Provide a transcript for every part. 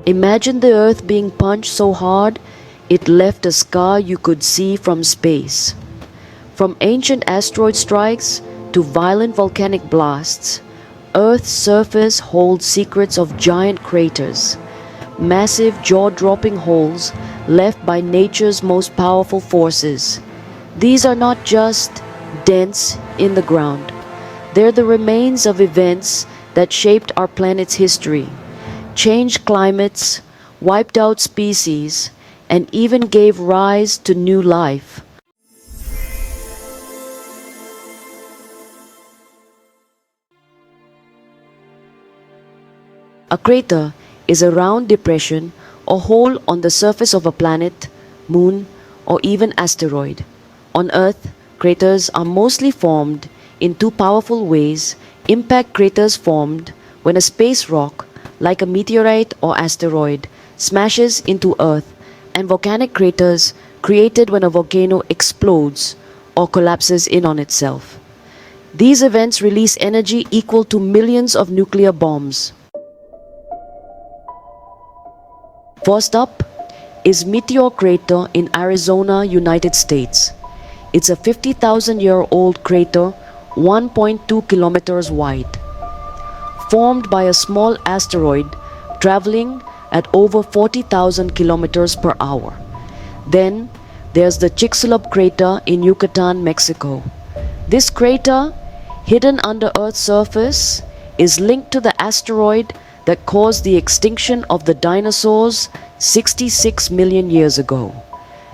Imagine the Earth being punched so hard it left a scar you could see from space. From ancient asteroid strikes to violent volcanic blasts, Earth's surface holds secrets of giant craters, massive jaw-dropping holes left by nature's most powerful forces. These are not just dents in the ground. They're the remains of events that shaped our planet's history, changed climates, wiped out species, and even gave rise to new life. A crater is a round depression or hole on the surface of a planet, moon, or even asteroid. On Earth, craters are mostly formed in two powerful ways: impact craters formed when a space rock, like a meteorite or asteroid, smashes into Earth, and volcanic craters created when a volcano explodes or collapses in on itself. These events release energy equal to millions of nuclear bombs. First up is Meteor Crater in Arizona, United States. It's a 50,000-year-old crater 1.2 kilometers wide, formed by a small asteroid traveling at over 40,000 kilometers per hour. Then there's the Chicxulub crater in Yucatan, Mexico. This crater, hidden under Earth's surface, is linked to the asteroid that caused the extinction of the dinosaurs 66 million years ago.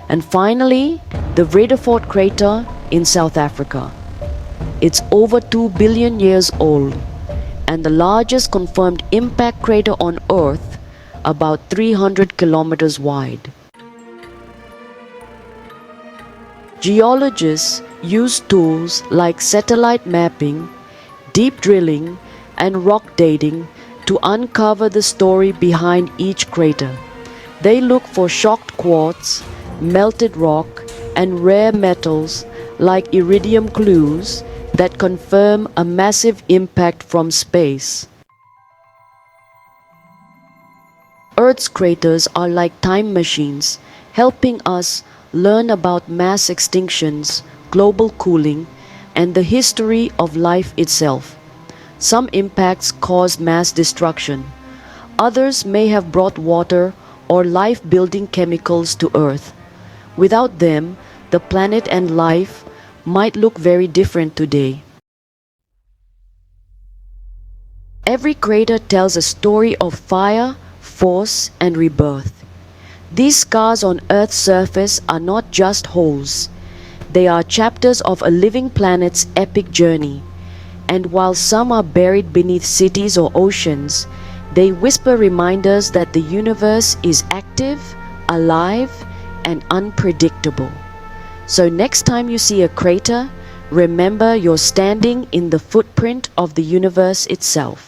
And finally, the Vredefort crater in South Africa. It's over 2 billion years old and the largest confirmed impact crater on Earth, about 300 kilometers wide. Geologists use tools like satellite mapping, deep drilling, and rock dating to uncover the story behind each crater. They look for shocked quartz, melted rock, and rare metals like iridium clues that confirm a massive impact from space. Earth's craters are like time machines, helping us learn about mass extinctions, global cooling, and the history of life itself. Some impacts caused mass destruction. Others may have brought water or life-building chemicals to Earth. Without them, the planet and life might look very different today. Every crater tells a story of fire, force, and rebirth. These scars on Earth's surface are not just holes. They are chapters of a living planet's epic journey. And while some are buried beneath cities or oceans, they whisper reminders that the universe is active, alive, and unpredictable. So next time you see a crater, remember you're standing in the footprint of the universe itself.